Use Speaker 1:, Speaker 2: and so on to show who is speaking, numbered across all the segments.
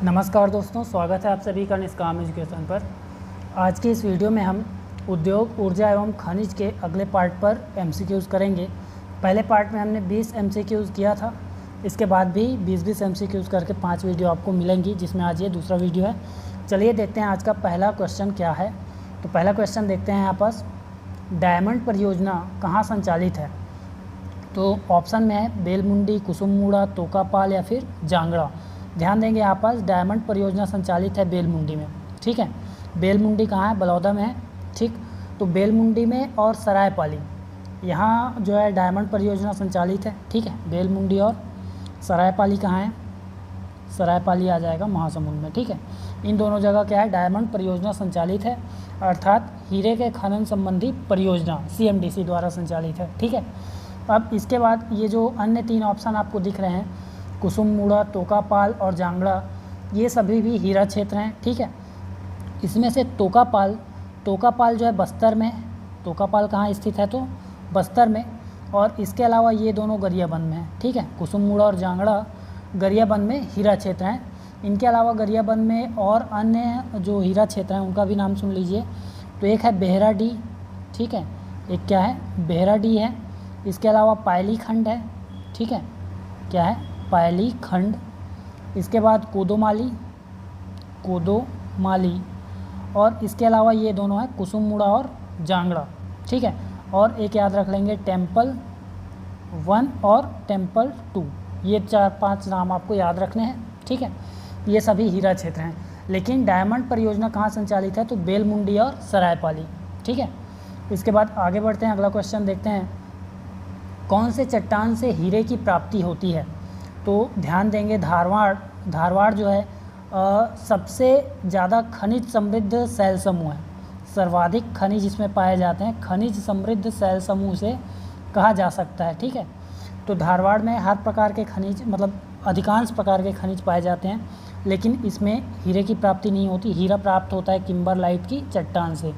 Speaker 1: नमस्कार दोस्तों, स्वागत है आप सभी का निष्काम एजुकेशन पर। आज की इस वीडियो में हम उद्योग, ऊर्जा एवं खनिज के अगले पार्ट पर एमसीक्यूज़ करेंगे। पहले पार्ट में हमने 20 एमसीक्यूज़ किया था, इसके बाद भी 20-20 एमसीक्यूज़ करके 5 वीडियो आपको मिलेंगी, जिसमें आज ये दूसरा वीडियो है। चलिए देखते हैं आज का पहला क्वेश्चन क्या है। तो पहला क्वेश्चन देखते हैं यहाँ पास, डायमंड परियोजना कहाँ संचालित है? तो ऑप्शन में है बेलमुंडी, कुसुममुड़ा, तोकापाल या फिर जांगड़ा। ध्यान देंगे यहाँ पास डायमंड परियोजना संचालित है बेलमुंडी में। ठीक है, बेलमुंडी कहाँ है? बलौदा में है। ठीक, तो बेलमुंडी में और सरायपाली, यहाँ जो है डायमंड परियोजना संचालित है। ठीक है, बेलमुंडी और सरायपाली कहाँ है? सरायपाली आ जाएगा महासमुंद में। ठीक है, इन दोनों जगह क्या है? डायमंड परियोजना संचालित है, अर्थात हीरे के खनन संबंधी परियोजना CMDC द्वारा संचालित है। ठीक है, अब इसके बाद ये जो अन्य 3 ऑप्शन आपको दिख रहे हैं, कुसुममुड़ा, तोकापाल और जांगड़ा, ये सभी भी हीरा क्षेत्र हैं। ठीक है, इसमें से तोकापाल जो है बस्तर में, तोकापाल कहाँ स्थित है? तो बस्तर में। और इसके अलावा ये दोनों गरियाबंद में है। ठीक है, कुसुममुड़ा और जांगड़ा गरियाबंद में हीरा क्षेत्र हैं। इनके अलावा गरियाबंद में और अन्य जो हीरा क्षेत्र हैं उनका भी नाम सुन लीजिए। तो एक है बेहराडी, ठीक है, एक क्या है? बेहराडी है। इसके अलावा पायली खंड है। ठीक है, क्या है? पायली खंड। इसके बाद कोदोमाली, और इसके अलावा ये दोनों है कुसुममुड़ा और जांगड़ा। ठीक है, और एक याद रख लेंगे टेम्पल 1 और टेम्पल 2, ये 4-5 नाम आपको याद रखने हैं। ठीक है, ये सभी हीरा क्षेत्र हैं। लेकिन डायमंड परियोजना कहाँ संचालित है? तो बेलमुंडी और सरायपाली। ठीक है, इसके बाद आगे बढ़ते हैं, अगला क्वेश्चन देखते हैं, कौन से चट्टान से हीरे की प्राप्ति होती है? तो ध्यान देंगे धारवाड़ जो है सबसे ज़्यादा खनिज समृद्ध शैल समूह है। सर्वाधिक खनिज इसमें पाए जाते हैं, खनिज समृद्ध शैल समूह से कहा जा सकता है। ठीक है, तो धारवाड़ में हर प्रकार के खनिज, मतलब अधिकांश प्रकार के खनिज पाए जाते हैं, लेकिन इसमें हीरे की प्राप्ति नहीं होती। हीरा प्राप्त होता है किम्बरलाइट की चट्टान से।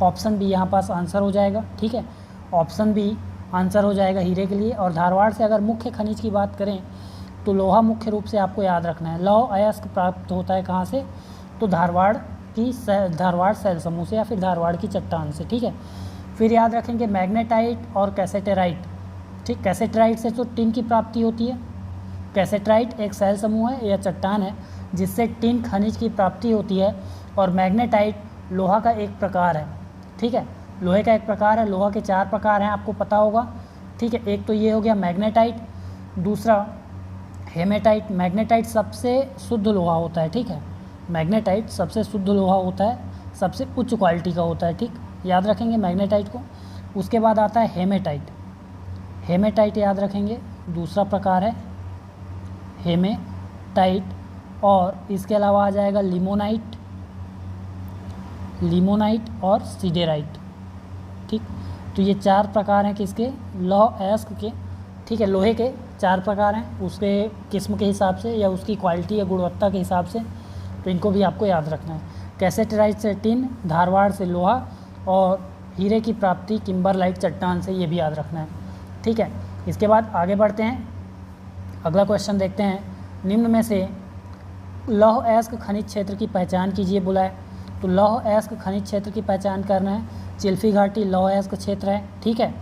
Speaker 1: ऑप्शन बी यहाँ पास आंसर हो जाएगा। ठीक है, ऑप्शन बी आंसर हो जाएगा हीरे के लिए। और धारवाड़ से अगर मुख्य खनिज की बात करें तो लोहा मुख्य रूप से आपको याद रखना है। लौह अयस्क प्राप्त होता है कहाँ से? तो धारवाड़ शैल समूह से या फिर धारवाड़ की चट्टान से। ठीक है, फिर याद रखेंगे मैग्नेटाइट और कैसेटेराइट। ठीक, कैसेटेराइट से तो टिन की प्राप्ति होती है। कैसेटराइट एक शैल समूह है या चट्टान है जिससे टिन खनिज की प्राप्ति होती है। और मैग्नेटाइट लोहा का एक प्रकार है। ठीक है, लोहे का एक प्रकार है। लोहा के 4 प्रकार हैं, आपको पता होगा। ठीक है, एक तो ये हो गया मैग्नेटाइट, दूसरा हेमेटाइट। मैग्नेटाइट सबसे शुद्ध लोहा होता है। ठीक है, मैग्नेटाइट सबसे शुद्ध लोहा होता है, सबसे उच्च क्वालिटी का होता है। ठीक, याद रखेंगे मैग्नेटाइट को। उसके बाद आता है हेमेटाइट याद रखेंगे, दूसरा प्रकार है हेमेटाइट। और इसके अलावा आ जाएगा लिमोनाइट और सिडेराइट। ठीक, तो ये 4 प्रकार हैं किसके? लौह अयस्क के। ठीक है, लोहे के 4 प्रकार हैं, उसके किस्म के हिसाब से या उसकी क्वालिटी या गुणवत्ता के हिसाब से। तो इनको भी आपको याद रखना है। कैसेटराइट से टिन, धारवाड़ से लोहा, और हीरे की प्राप्ति किम्बरलाइट चट्टान से, ये भी याद रखना है। ठीक है, इसके बाद आगे बढ़ते हैं, अगला क्वेश्चन देखते हैं, निम्न में से लौह अयस्क खनिज क्षेत्र की पहचान कीजिए बोला है। तो लौह अयस्क खनिज क्षेत्र की पहचान करना है। चिल्फी घाटी लौह अयस्क क्षेत्र है। ठीक है,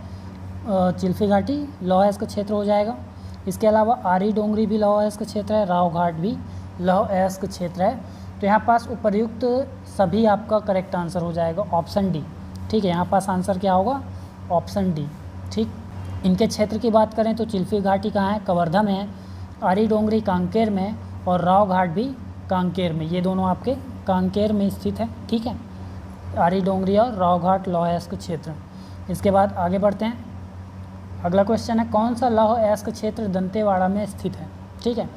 Speaker 1: चिल्फी घाटी लौह अयस्क क्षेत्र हो जाएगा। इसके अलावा आरी डोंगरी भी लौह अयस्क क्षेत्र है, राव घाट भी लौह अयस्क क्षेत्र है। तो यहाँ पास उपर्युक्त सभी आपका करेक्ट आंसर हो जाएगा, ऑप्शन डी। ठीक है, यहाँ पास आंसर क्या होगा? Option D. ठीक, इनके क्षेत्र की बात करें तो चिल्फी घाटी कहाँ है? कवर्धा में है। आरी डोंगरी कांकेर में, और राव घाट भी कांकेर में। ये दोनों आपके कांकेर में स्थित है। ठीक है, आरी डोंगरी और राव घाट लौह अयस्क क्षेत्र। इसके बाद आगे बढ़ते हैं, अगला क्वेश्चन है, कौन सा लौह अयस्क क्षेत्र दंतेवाड़ा में स्थित है? ठीक है,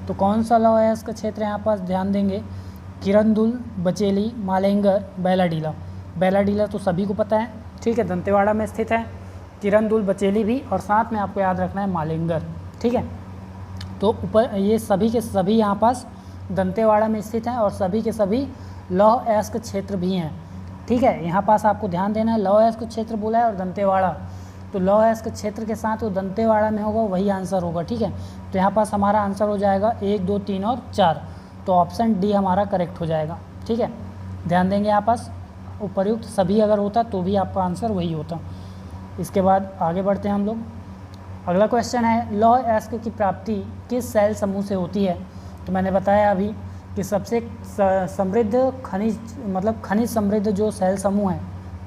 Speaker 1: तो कौन सा लौह अयस्क क्षेत्र यहाँ पास ध्यान देंगे, किरंदुल, बचेली, मालेंगर, बैलाडीला तो सभी को पता है। ठीक है, दंतेवाड़ा में स्थित है। किरंदुल, बचेली भी, और साथ में आपको याद रखना है मालेंगर। ठीक है, तो ऊपर ये सभी के सभी यहाँ पास दंतेवाड़ा में स्थित हैं और सभी के सभी लौह अयस्क क्षेत्र भी हैं। ठीक है, यहाँ पास आपको ध्यान देना है, लौह अयस्क क्षेत्र बोला है और दंतेवाड़ा, तो लौह अयस्क क्षेत्र के साथ वो दंतेवाड़ा में होगा, वही आंसर होगा। ठीक है, तो यहाँ पास हमारा आंसर हो जाएगा 1, 2, 3 और 4। तो ऑप्शन डी हमारा करेक्ट हो जाएगा। ठीक है, ध्यान देंगे यहाँ पास उपर्युक्त सभी अगर होता तो भी आपका आंसर वही होता। इसके बाद आगे बढ़ते हैं हम लोग। अगला क्वेश्चन है लौह अयस्क की प्राप्ति किस सेल समूह से होती है। तो मैंने बताया अभी कि सबसे समृद्ध खनिज मतलब खनिज समृद्ध जो सेल समूह है,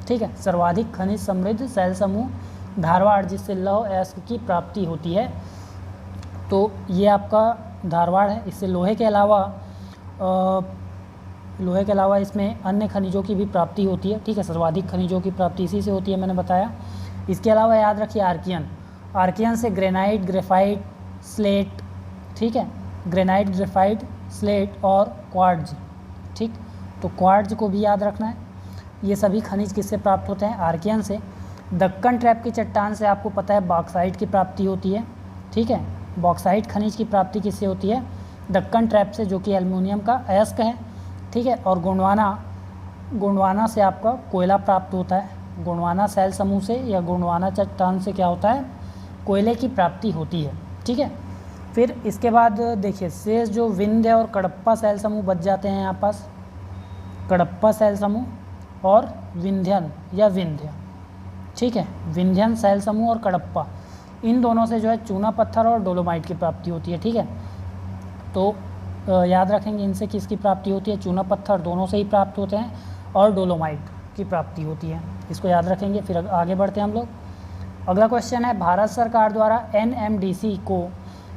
Speaker 1: ठीक है, सर्वाधिक खनिज समृद्ध सेल समूह धारवाड़, जिससे लौह अयस्क की प्राप्ति होती है। तो ये आपका धारवाड़ है। इससे लोहे के अलावा इसमें अन्य खनिजों की भी प्राप्ति होती है। ठीक है, सर्वाधिक खनिजों की प्राप्ति इसी से होती है, मैंने बताया। इसके अलावा याद रखिए आर्कियन से ग्रेनाइट, ग्रेफाइट, स्लेट, ठीक है, ग्रेनाइट, ग्रेफाइट, स्लेट और क्वार्ट्ज। ठीक, तो क्वार्ट्ज को भी याद रखना है। ये सभी खनिज किससे प्राप्त होते हैं? आर्कियन से। दक्कन ट्रैप की चट्टान से आपको पता है बॉक्साइट की प्राप्ति होती है। ठीक है, बॉक्साइट खनिज की प्राप्ति किससे होती है? दक्कन ट्रैप से, जो कि एल्युमिनियम का अयस्क है। ठीक है, और गोंडवाना से आपका कोयला प्राप्त होता है। गोंडवाना सेल समूह से या गोंडवाना चट्टान से क्या होता है? कोयले की प्राप्ति होती है। ठीक है, फिर इसके बाद देखिए शेष जो विंध्य और कडप्पा सेल समूह बच जाते हैं यहाँ पास, कडप्पा सेल समूह और विंध्यन या विंध्य। ठीक है, विंध्यन सेल समूह और कडप्पा, इन दोनों से जो है चूना पत्थर और डोलोमाइट की प्राप्ति होती है। ठीक है, तो याद रखेंगे इनसे किसकी प्राप्ति होती है? चूना पत्थर दोनों से ही प्राप्त होते हैं और डोलोमाइट की प्राप्ति होती है। इसको याद रखेंगे। फिर आगे बढ़ते हैं हम लोग। अगला क्वेश्चन है भारत सरकार द्वारा NMDC को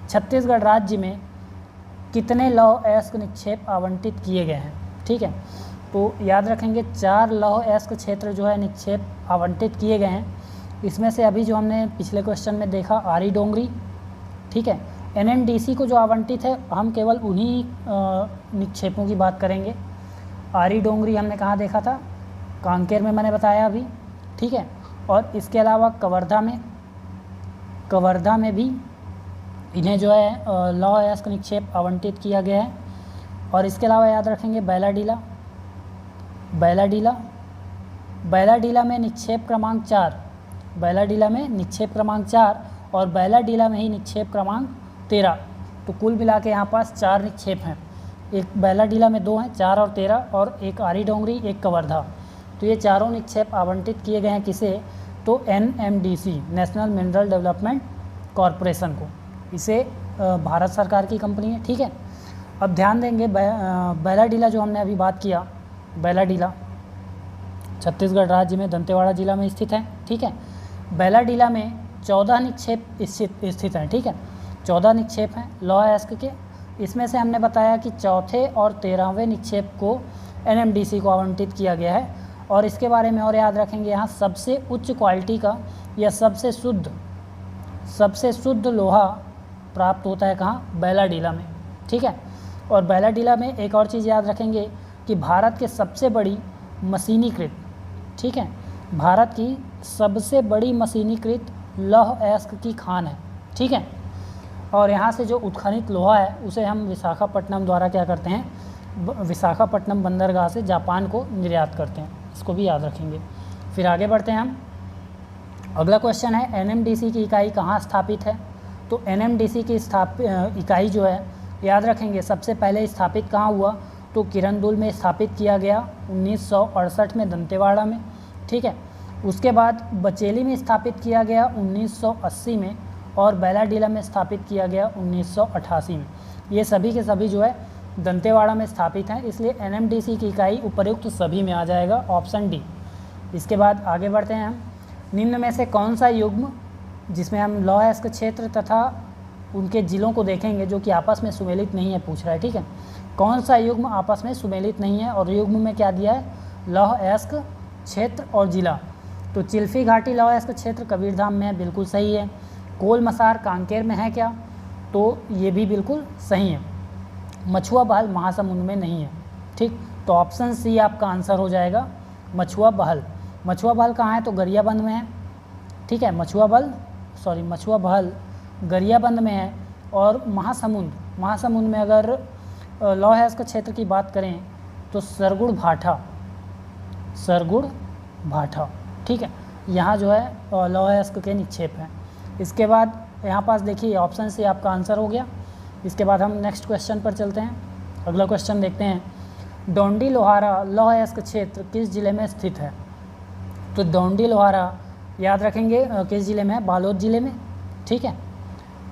Speaker 1: छत्तीसगढ़ राज्य में कितने लौह अयस्क निक्षेप आवंटित किए गए हैं? ठीक है, तो याद रखेंगे 4 लौह अयस्क क्षेत्र जो है निक्षेप आवंटित किए गए हैं। इसमें से अभी जो हमने पिछले क्वेश्चन में देखा आरी डोंगरी, ठीक है, NMDC को जो आवंटित है हम केवल उन्हीं निक्षेपों की बात करेंगे। आरी डोंगरी हमने कहाँ देखा था? कांकेर में, मैंने बताया अभी। ठीक है, और इसके अलावा कवर्धा में भी इन्हें जो है लौह अयस्क निक्षेप आवंटित किया गया है। और इसके अलावा याद रखेंगे बैलाडीला में निक्षेप क्रमांक 4, बैलाडीला में निक्षेप क्रमांक 4 और बैलाडीला में ही निक्षेप क्रमांक 13। तो कुल मिला के यहाँ पास 4 निक्षेप हैं। एक बैलाडीला में 2 हैं, 4 और 13, और एक आरी डोंगरी, एक कवर्धा। तो ये चारों निक्षेप आवंटित किए गए हैं किसे? तो NMDC, national mineral development corporation को। इसे भारत सरकार की कंपनी है। ठीक है, अब ध्यान देंगे बैलाडीला जो हमने अभी बात किया, बैलाडीला छत्तीसगढ़ राज्य में दंतेवाड़ा जिला में स्थित है। ठीक है, बैलाडीला में 14 निक्षेप स्थित हैं। ठीक है, 14 निक्षेप हैं लौह अयस्क के। इसमें से हमने बताया कि चौथे और 13वें निक्षेप को NMDC को आवंटित किया गया है। और इसके बारे में और याद रखेंगे, यहाँ सबसे उच्च क्वालिटी का या सबसे शुद्ध लोहा प्राप्त होता है कहाँ? बैलाडीला में। ठीक है, और बैलाडीला में एक और चीज़ याद रखेंगे कि भारत के सबसे बड़ी मशीनीकृत, ठीक है, भारत की सबसे बड़ी मशीनीकृत लौह अयस्क की खान है। ठीक है, और यहाँ से जो उत्खनित लोहा है उसे हम विशाखापट्टनम द्वारा क्या करते हैं? विशाखापट्टनम बंदरगाह से जापान को निर्यात करते हैं। इसको भी याद रखेंगे। फिर आगे बढ़ते हैं हम। अगला क्वेश्चन है NMDC की इकाई कहाँ स्थापित है? तो NMDC की इकाई जो है याद रखेंगे सबसे पहले स्थापित कहाँ हुआ? तो किरंदुल में स्थापित किया गया 1968 में दंतेवाड़ा में। ठीक है, उसके बाद बचेली में स्थापित किया गया 1980 में और बैलाडीला में स्थापित किया गया 1988 में। ये सभी के सभी जो है दंतेवाड़ा में स्थापित हैं, इसलिए NMDC की इकाई उपर्युक्त सभी में आ जाएगा, ऑप्शन डी। इसके बाद आगे बढ़ते हैं हम। निम्न में से कौन सा युग्म, जिसमें हम लौह अयस्क क्षेत्र तथा उनके जिलों को देखेंगे जो कि आपस में सुमेलित नहीं है, पूछ रहा है। ठीक है, कौन सा युग्म आपस में सुमेलित नहीं है? और युग्म में क्या दिया है? लौह अयस्क क्षेत्र और जिला। तो चिल्फी घाटी लौह अयस्क क्षेत्र कबीरधाम में है, बिल्कुल सही है। कोल मसार कांकेर में है क्या? तो ये भी बिल्कुल सही है। मछुआ बहल महासमुंद में नहीं है। ठीक, तो ऑप्शन सी आपका आंसर हो जाएगा, मछुआ बहल। मछुआ बहल कहाँ है? तो गरियाबंद में है। ठीक है, मछुआ बहल गरियाबंद में है। और महासमुंद में अगर लौह अयस्क क्षेत्र की बात करें तो सरगुड़ भाठा, ठीक है, यहाँ जो है लौह अयस्क के निक्षेप हैं। इसके बाद यहाँ पास देखिए ऑप्शन से आपका आंसर हो गया। इसके बाद हम नेक्स्ट क्वेश्चन पर चलते हैं। अगला क्वेश्चन देखते हैं, डोंडी लोहारा लौह अयस्क क्षेत्र किस जिले में स्थित है? तो डोंडी लोहारा याद रखेंगे किस ज़िले में है? बालोद ज़िले में, ठीक है,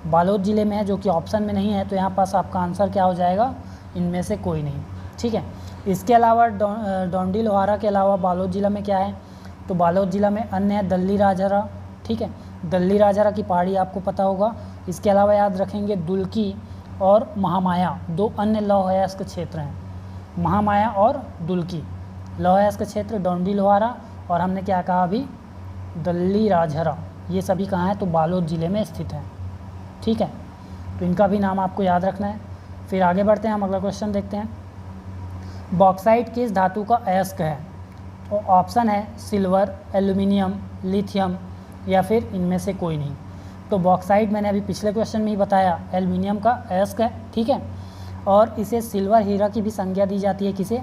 Speaker 1: बालोद ज़िले में है, जो कि ऑप्शन में नहीं है। तो यहाँ पास आपका आंसर क्या हो जाएगा? इनमें से कोई नहीं, ठीक है। इसके अलावा डोंडी लोहारा के अलावा बालोद ज़िला में क्या है? तो बालोद ज़िला में अन्य है दल्ली राजहरा, ठीक है, दल्ली राजहरा की पहाड़ी आपको पता होगा। इसके अलावा याद रखेंगे दुल्की और महामाया, दो अन्य लौह अयस्क क्षेत्र हैं, महामाया और दुल्की। लौह अयस्क क्षेत्र डोंडी लोहारा और हमने क्या कहा अभी? दल्ली राजहरा, ये सभी कहाँ हैं? तो बालोद ज़िले में स्थित है, ठीक है। तो इनका भी नाम आपको याद रखना है। फिर आगे बढ़ते हैं, हम अगला क्वेश्चन देखते हैं, बॉक्साइट किस धातु का अयस्क है? तो ऑप्शन है सिल्वर, एल्यूमिनियम, लिथियम या फिर इनमें से कोई नहीं। तो बॉक्साइट मैंने अभी पिछले क्वेश्चन में ही बताया एल्यूमिनियम का अयस्क है, ठीक है, और इसे सिल्वर हीरा की भी संज्ञा दी जाती है। किसे?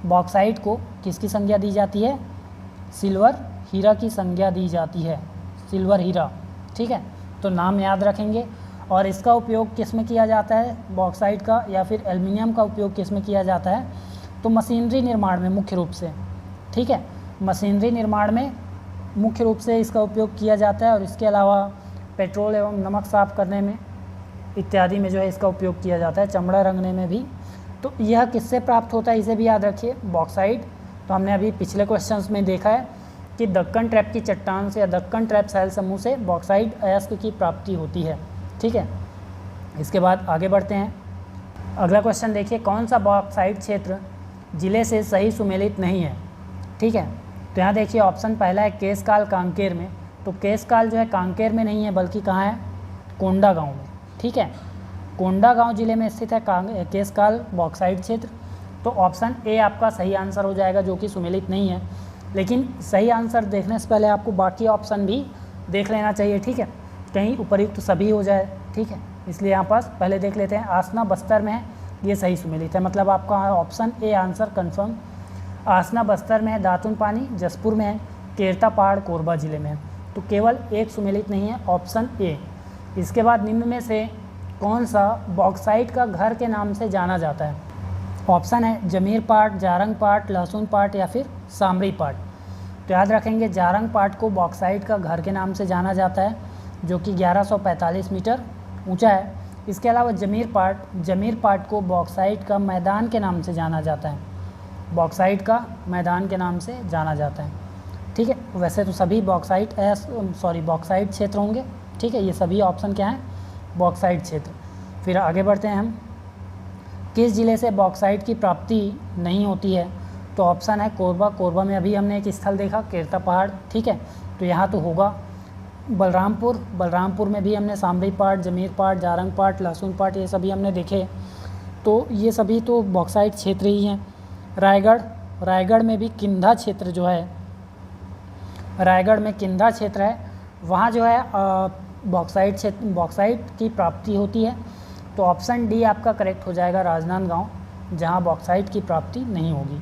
Speaker 1: बॉक्साइट को किसकी संज्ञा दी जाती है? सिल्वर हीरा की संज्ञा दी जाती है, सिल्वर हीरा, ठीक है। तो नाम याद रखेंगे। और इसका उपयोग किस में किया जाता है? बॉक्साइट का या फिर एल्युमिनियम का उपयोग किस में किया जाता है? तो मशीनरी निर्माण में मुख्य रूप से, ठीक है, मशीनरी निर्माण में मुख्य रूप से इसका उपयोग किया जाता है। और इसके अलावा पेट्रोल एवं नमक साफ करने में इत्यादि में जो है इसका उपयोग किया जाता है, चमड़ा रंगने में भी। तो यह किससे प्राप्त होता है, इसे भी याद रखिए, बॉक्साइट। तो हमने अभी पिछले क्वेश्चंस में देखा है कि दक्कन ट्रैप की चट्टान से या दक्कन ट्रैप साहिल समूह से बॉक्साइट अयस्क की प्राप्ति होती है, ठीक है। इसके बाद आगे बढ़ते हैं, अगला क्वेश्चन देखिए, कौन सा बॉक्साइट क्षेत्र जिले से सही सुमेलित नहीं है? ठीक है, तो यहाँ देखिए ऑप्शन पहला है केशकाल कांकेर में। तो केशकाल जो है कांकेर में नहीं है, बल्कि कहाँ है? कोंडागांव में, ठीक है, कोंडागांव जिले में स्थित है केशकाल बॉक्साइट क्षेत्र। तो ऑप्शन ए आपका सही आंसर हो जाएगा, जो कि सुमेलित नहीं है। लेकिन सही आंसर देखने से पहले आपको बाकी ऑप्शन भी देख लेना चाहिए, ठीक है, कहीं उपयुक्त सभी हो जाए, ठीक है। इसलिए यहाँ पास पहले देख लेते हैं, आसना बस्तर में है, ये सही सुमेलित है, मतलब आपका ऑप्शन ए आंसर कंफर्म। आसना बस्तर में है, दातुन पानी जसपुर में है, केरता पहाड़ कोरबा ज़िले में है। तो केवल एक सुमेलित नहीं है, ऑप्शन ए। इसके बाद निम्न में से कौन सा बॉक्साइट का घर के नाम से जाना जाता है? ऑप्शन है जमीर पाट, जारंग पाट, लहसुन पाट या फिर सामरी पाट। तो याद रखेंगे जारंग पाट को बॉक्साइट का घर के नाम से जाना जाता है, जो कि 1145 मीटर ऊंचा है। इसके अलावा जमीर पाट को बॉक्साइट का मैदान के नाम से जाना जाता है, बॉक्साइट का मैदान के नाम से जाना जाता है, ठीक है। वैसे तो सभी बॉक्साइट क्षेत्र होंगे, ठीक है, ये सभी ऑप्शन क्या हैं? बॉक्साइट क्षेत्र। फिर आगे बढ़ते हैं हम, किस ज़िले से बॉक्साइट की प्राप्ति नहीं होती है? तो ऑप्शन है कोरबा। कोरबा में अभी हमने एक स्थल देखा केरता पहाड़, ठीक है, तो यहाँ तो होगा। बलरामपुर में भी हमने सामरी पाट, जमीर पाट, जारंग पाट, लहसुन पाट, ये सभी हमने देखे, तो ये सभी तो बॉक्साइट क्षेत्र ही हैं। रायगढ़ में भी किंधा क्षेत्र जो है, रायगढ़ में किंधा क्षेत्र है, वहाँ जो है बॉक्साइट की प्राप्ति होती है। तो ऑप्शन डी आपका करेक्ट हो जाएगा, राजनांदगांव, जहाँ बॉक्साइट की प्राप्ति नहीं होगी।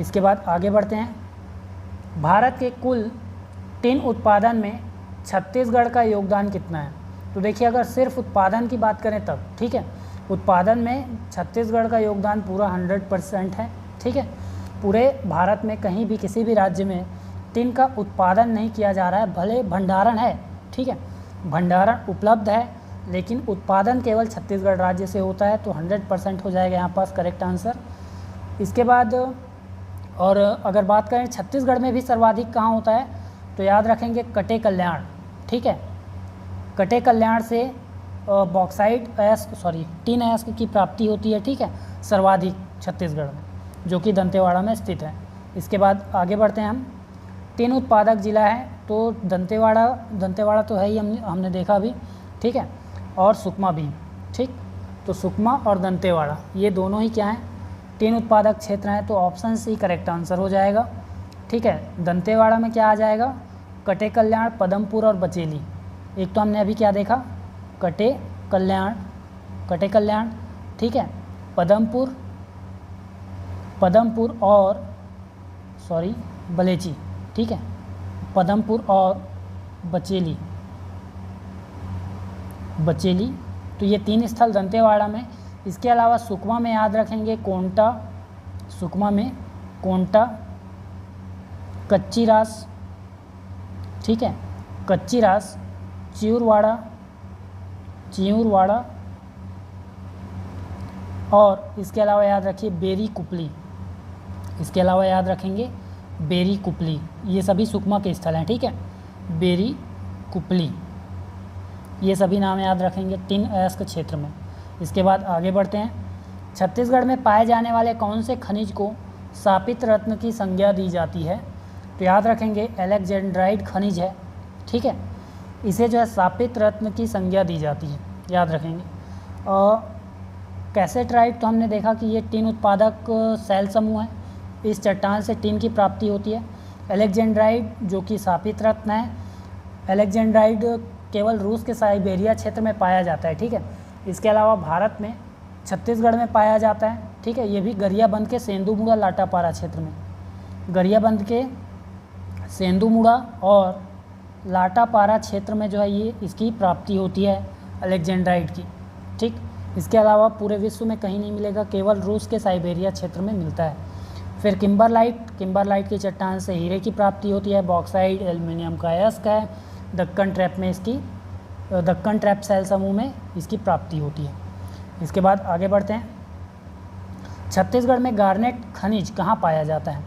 Speaker 1: इसके बाद आगे बढ़ते हैं, भारत के कुल टिन उत्पादन में छत्तीसगढ़ का योगदान कितना है? तो देखिए अगर सिर्फ उत्पादन की बात करें तब, ठीक है, उत्पादन में छत्तीसगढ़ का योगदान पूरा 100% है, ठीक है। पूरे भारत में कहीं भी किसी भी राज्य में टिन का उत्पादन नहीं किया जा रहा है, भले भंडारण है, ठीक है, भंडारण उपलब्ध है, लेकिन उत्पादन केवल छत्तीसगढ़ राज्य से होता है। तो 100% हो जाएगा यहाँ पास करेक्ट आंसर। इसके बाद और अगर बात करें छत्तीसगढ़ में भी सर्वाधिक कहाँ होता है, तो याद रखेंगे कटे कल्याण, ठीक है, कटे कल्याण से टिन अयस्क की प्राप्ति होती है, ठीक है, सर्वाधिक छत्तीसगढ़ में, जो कि दंतेवाड़ा में स्थित है। इसके बाद आगे बढ़ते हैं हम, टिन उत्पादक जिला है, तो दंतेवाड़ा तो है ही, हमने देखा भी, ठीक है, और सुकमा भी, ठीक। तो सुकमा और दंतेवाड़ा ये दोनों ही क्या हैं? टिन उत्पादक क्षेत्र हैं। तो ऑप्शन सी करेक्ट आंसर हो जाएगा, ठीक है। दंतेवाड़ा में क्या आ जाएगा? कटे कल्याण, पदमपुर और बचेली। एक तो हमने अभी क्या देखा? कटे कल्याण, ठीक है, पदमपुर और बलेची, ठीक है, पदमपुर और बचेली, तो ये तीन स्थल दंतेवाड़ा में इसके अलावा सुकमा में याद रखेंगे कोंटा, सुकमा में कोंटा, कच्चीरास, ठीक है, कच्चीरास, चियूरवाड़ा, चियूरवाड़ा, और इसके अलावा याद रखिए बेरी कुपली, इसके अलावा याद रखेंगे बेरी कुपली, ये सभी सुकमा के स्थल हैं, ठीक है, बेरी कुपली, ये सभी नाम याद रखेंगे टिन अयस्क क्षेत्र में। इसके बाद आगे बढ़ते हैं। छत्तीसगढ़ में पाए जाने वाले कौन से खनिज को सापित रत्न की संज्ञा दी जाती है? तो याद रखेंगे एलेक्जेंड्राइड खनिज है, ठीक है, इसे जो है सापित रत्न की संज्ञा दी जाती है, याद रखेंगे। और कैसेट्राइट तो हमने देखा कि ये टिन उत्पादक सेल समूह है, इस चट्टान से टिन की प्राप्ति होती है। एलेक्जेंड्राइड जो कि सापित रत्न है, एलेक्जेंड्राइड केवल रूस के साइबेरिया क्षेत्र में पाया जाता है, ठीक है। इसके अलावा भारत में छत्तीसगढ़ में पाया जाता है, ठीक है, ये भी गरियाबंद के सेंदुमुड़ा लाटापारा क्षेत्र में, गरियाबंद के सेंदुमुड़ा और लाटापारा क्षेत्र में जो है ये इसकी प्राप्ति होती है एलेक्जेंड्राइड की, ठीक। इसके अलावा पूरे विश्व में कहीं नहीं मिलेगा, केवल रूस के साइबेरिया क्षेत्र में मिलता है। फिर किम्बरलाइट, किम्बरलाइट की चट्टान से हीरे की प्राप्ति होती है। बॉक्साइड एल्युमिनियम का अयस्क है, दक्कन ट्रैप में इसकी, दक्कन ट्रैप सेल समूह में इसकी प्राप्ति होती है। इसके बाद आगे बढ़ते हैं। छत्तीसगढ़ में गार्नेट खनिज कहाँ पाया जाता है?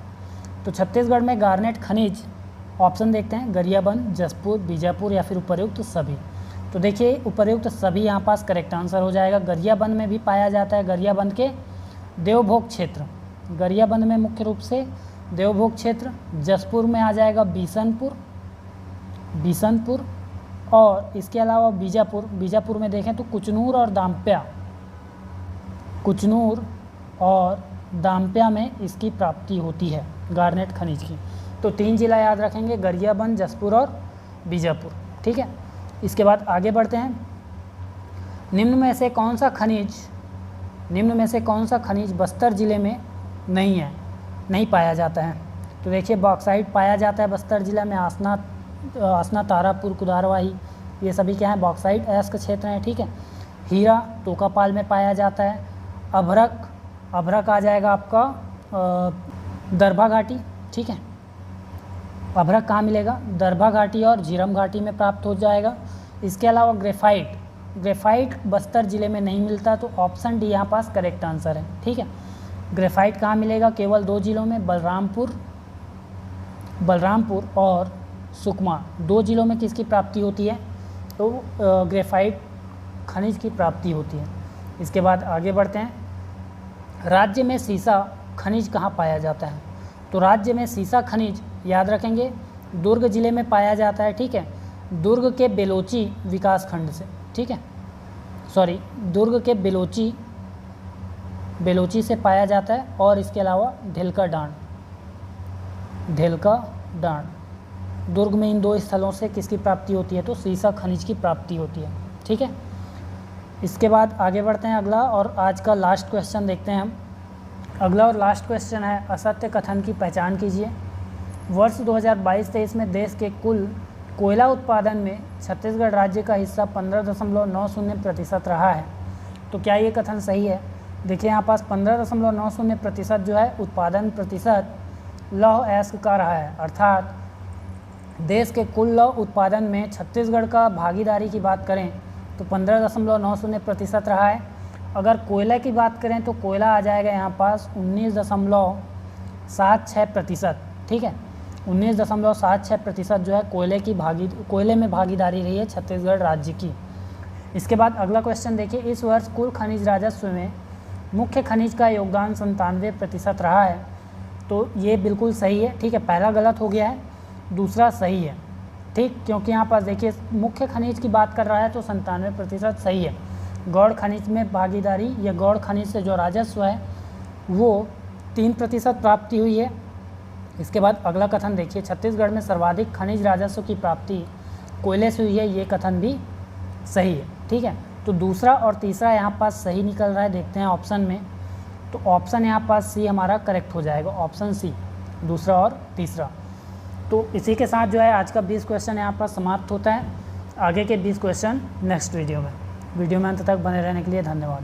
Speaker 1: तो छत्तीसगढ़ में गार्नेट खनिज, ऑप्शन देखते हैं, गरियाबंद, जसपुर, बीजापुर या फिर उपर्युक्त सभी। तो देखिए उपर्युक्त सभी यहाँ पास करेक्ट आंसर हो जाएगा। गरियाबंद में भी पाया जाता है, गरियाबंद के देवभोग क्षेत्र, गरियाबंद में मुख्य रूप से देवभोग क्षेत्र। जसपुर में आ जाएगा बिशनपुर, बिशनपुर, और इसके अलावा बीजापुर, बीजापुर में देखें तो कुचनूर और दाम्प्या, कुचनूर और दाम्प्या में इसकी प्राप्ति होती है गार्नेट खनिज की। तो 3 जिला याद रखेंगे, गरियाबंद, जसपुर और बीजापुर, ठीक है। इसके बाद आगे बढ़ते हैं। निम्न में से कौन सा खनिज, निम्न में से कौन सा खनिज बस्तर ज़िले में नहीं है, नहीं पाया जाता है? तो देखिए बॉक्साइट पाया जाता है बस्तर ज़िला में, आसना, तारापुर, कुदारवाही, ये सभी क्या हैं, बॉक्साइट अयस्क क्षेत्र हैं, ठीक है। हीरा टोकापाल में पाया जाता है। अभ्रक, अभ्रक आ जाएगा आपका दरभा घाटी, ठीक है। अभ्रक कहाँ मिलेगा? दरभा घाटी और झीरम घाटी में प्राप्त हो जाएगा। इसके अलावा ग्रेफाइट, ग्रेफाइट बस्तर ज़िले में नहीं मिलता, तो ऑप्शन डी यहाँ पास करेक्ट आंसर है, ठीक है। ग्रेफाइट कहाँ मिलेगा? केवल 2 जिलों में, बलरामपुर, बलरामपुर और सुकमा, 2 जिलों में किसकी प्राप्ति होती है? तो ग्रेफाइट खनिज की प्राप्ति होती है। इसके बाद आगे बढ़ते हैं। राज्य में सीसा खनिज कहाँ पाया जाता है? तो राज्य में सीसा खनिज याद रखेंगे दुर्ग जिले में पाया जाता है, ठीक है, दुर्ग के बेलोची विकास खंड से, ठीक है, सॉरी दुर्ग के बेलोची, बेलोची से पाया जाता है। और इसके अलावा ढेलका डांड, ढेलका डांड, दुर्ग में इन 2 स्थलों से किसकी प्राप्ति होती है? तो सीसा खनिज की प्राप्ति होती है, ठीक है। इसके बाद आगे बढ़ते हैं। अगला और आज का लास्ट क्वेश्चन देखते हैं हम। अगला और लास्ट क्वेश्चन है, असत्य कथन की पहचान कीजिए। वर्ष 2022-23 में देश के कुल कोयला उत्पादन में छत्तीसगढ़ राज्य का हिस्सा 15.90% रहा है। तो क्या ये कथन सही है? देखिए यहाँ पास 15.90% जो है उत्पादन प्रतिशत लौह अयस्क का रहा है, अर्थात देश के कुल लौह उत्पादन में छत्तीसगढ़ का भागीदारी की बात करें तो 15.90% रहा है। अगर कोयला की बात करें तो कोयला आ जाएगा यहाँ पास 19.76%, ठीक है, 19.76% जो है कोयले में भागीदारी रही है छत्तीसगढ़ राज्य की। इसके बाद अगला क्वेश्चन देखिए, इस वर्ष कुल खनिज राजस्व में मुख्य खनिज का योगदान 97% रहा है। तो ये बिल्कुल सही है, ठीक है, पहला गलत हो गया है, दूसरा सही है, ठीक, क्योंकि यहाँ पर देखिए मुख्य खनिज की बात कर रहा है तो 97% सही है। गौड़ खनिज में भागीदारी या गौड़ खनिज से जो राजस्व है वो 3% प्राप्ति हुई है। इसके बाद अगला कथन देखिए, छत्तीसगढ़ में सर्वाधिक खनिज राजस्व की प्राप्ति कोयले से हुई है, ये कथन भी सही है, ठीक है। तो दूसरा और तीसरा यहाँ पास सही निकल रहा है, देखते हैं ऑप्शन में। तो ऑप्शन यहाँ पास सी हमारा करेक्ट हो जाएगा, ऑप्शन सी, दूसरा और तीसरा। तो इसी के साथ जो है आज का 20 क्वेश्चन यहाँ पर समाप्त होता है। आगे के 20 क्वेश्चन नेक्स्ट वीडियो में। वीडियो में अंत तक बने रहने के लिए धन्यवाद।